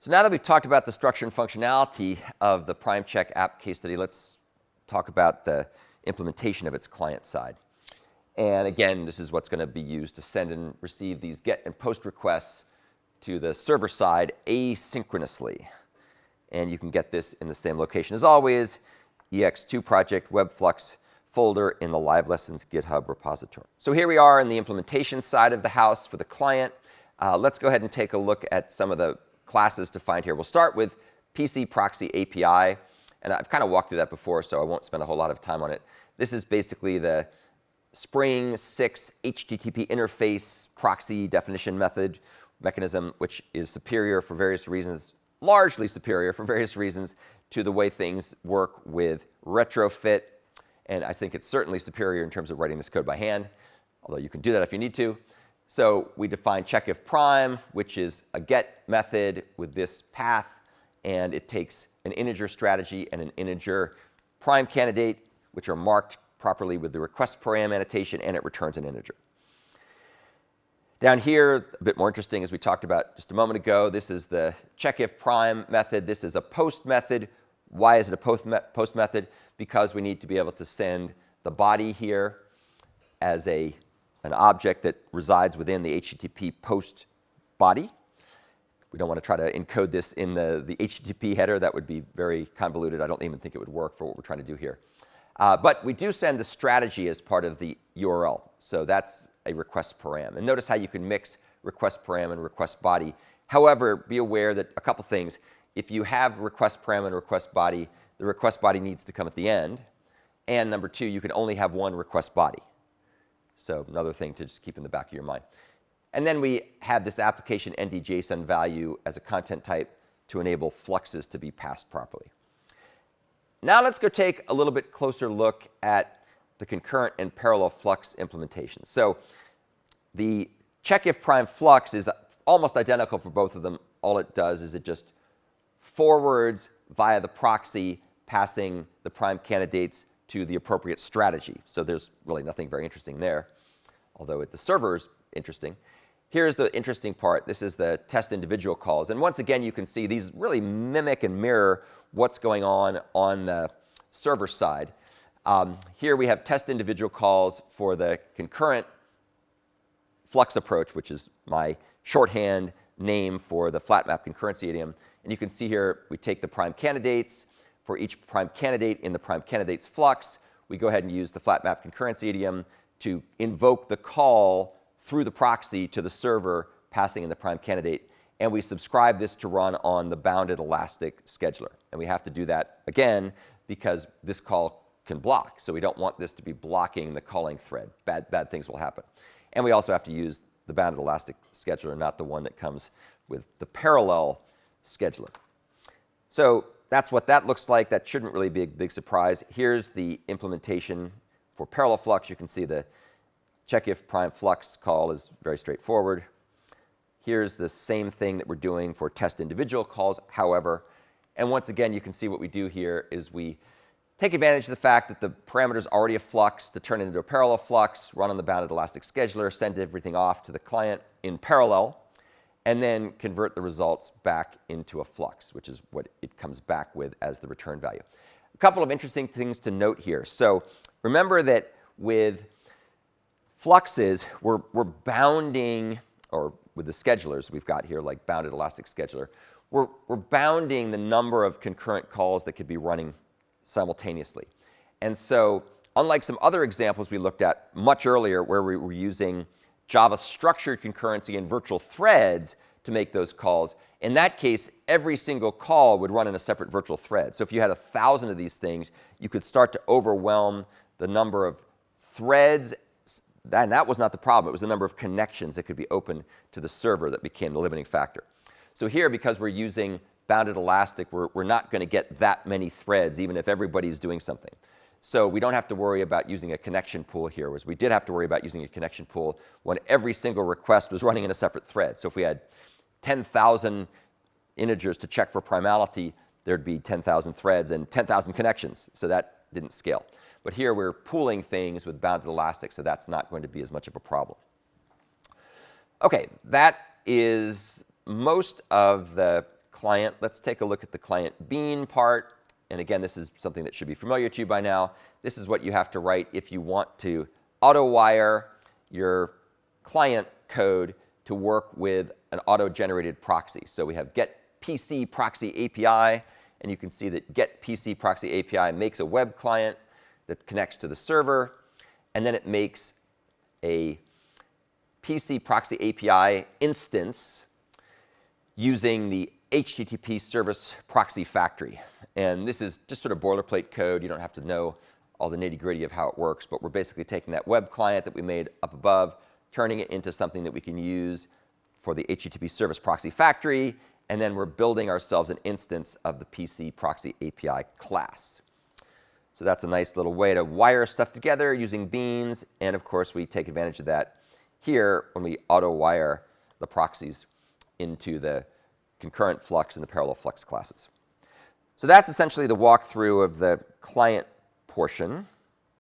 So now that we've talked about the structure and functionality of the PrimeCheck app case study, let's talk about the implementation of its client side. And again, this is what's going to be used to send and receive these GET and POST requests to the server side asynchronously. And you can get this in the same location as always, EX2 project WebFlux folder in the Live Lessons GitHub repository. So here we are in the implementation side of the house for the client. Let's go ahead and take a look at some of the classes defined here. We'll start with PC Proxy API. And I've kind of walked through that before, so I won't spend a whole lot of time on it. This is basically the Spring 6 HTTP interface proxy definition mechanism, which is superior for various reasons, largely superior for various reasons to the way things work with retrofit. And I think it's certainly superior in terms of writing this code by hand, although you can do that if you need to. So we define checkIfPrime, which is a get method with this path, and it takes an integer strategy and an integer prime candidate, which are marked properly with the request param annotation, and it returns an integer. Down here, a bit more interesting, as we talked about just a moment ago, this is the checkIfPrime method. This is a post method. Why is it a post method? Because we need to be able to send the body here as an object that resides within the HTTP post body. We don't want to try to encode this in the HTTP header. That would be very convoluted. I don't even think it would work for what we're trying to do here. But we do send the strategy as part of the URL. So that's a request param. And notice how you can mix request param and request body. However, be aware that a couple things. If you have request param and request body, the request body needs to come at the end. And number two, you can only have one request body. So another thing to just keep in the back of your mind. And then we have this application NDJSON value as a content type to enable fluxes to be passed properly. Now let's go take a little bit closer look at the concurrent and parallel flux implementation. So the checkIfPrime flux is almost identical for both of them. All it does is it just forwards via the proxy, passing the prime candidates to the appropriate strategy. So there's really nothing very interesting there, although at the server is interesting. Here's the interesting part. This is the test individual calls. And once again, you can see these really mimic and mirror what's going on the server side. Here we have test individual calls for the concurrent flux approach, which is my shorthand name for the flat map concurrency idiom. And you can see here we take the prime candidates. For each prime candidate in the prime candidates flux, we go ahead and use the flat map concurrency idiom to invoke the call through the proxy to the server passing in the prime candidate. And we subscribe this to run on the bounded elastic scheduler. And we have to do that again because this call can block. So we don't want this to be blocking the calling thread. Bad things will happen. And we also have to use the bounded elastic scheduler, not the one that comes with the parallel scheduler. So that's what that looks like. That shouldn't really be a big surprise. Here's the implementation for parallel flux. You can see the checkIfPrime flux call is very straightforward. Here's the same thing that we're doing for test individual calls, however. And once again, you can see what we do here is we take advantage of the fact that the parameter is already a flux to turn it into a parallel flux, run on the bounded elastic scheduler, send everything off to the client in parallel, and then convert the results back into a flux, which is what it comes back with as the return value. A couple of interesting things to note here. So remember that with fluxes, we're bounding, or with the schedulers we've got here, like bounded elastic scheduler, we're bounding the number of concurrent calls that could be running simultaneously. And so unlike some other examples we looked at much earlier where we were using Java structured concurrency and virtual threads to make those calls, in that case, every single call would run in a separate virtual thread. So if you had 1,000 of these things, you could start to overwhelm the number of threads. And that was not the problem. It was the number of connections that could be open to the server that became the limiting factor. So here, because we're using bounded elastic, we're not going to get that many threads, even if everybody's doing something. So we don't have to worry about using a connection pool here, whereas we did have to worry about using a connection pool when every single request was running in a separate thread. So if we had 10,000 integers to check for primality, there'd be 10,000 threads and 10,000 connections. So that didn't scale. But here we're pooling things with bounded elastic, so that's not going to be as much of a problem. OK, that is most of the client. Let's take a look at the client bean part. And again, this is something that should be familiar to you by now. This is what you have to write if you want to auto-wire your client code to work with an auto-generated proxy. So we have get PC proxy API, and you can see that get PC proxy API makes a web client that connects to the server, and then it makes a PC proxy API instance using the HTTP service proxy factory. And this is just sort of boilerplate code. You don't have to know all the nitty-gritty of how it works, but we're basically taking that web client that we made up above, turning it into something that we can use for the HTTP service proxy factory, and then we're building ourselves an instance of the PC proxy API class. So that's a nice little way to wire stuff together using beans, and of course we take advantage of that here when we auto-wire the proxies into the concurrent flux and the parallel flux classes. So that's essentially the walkthrough of the client portion.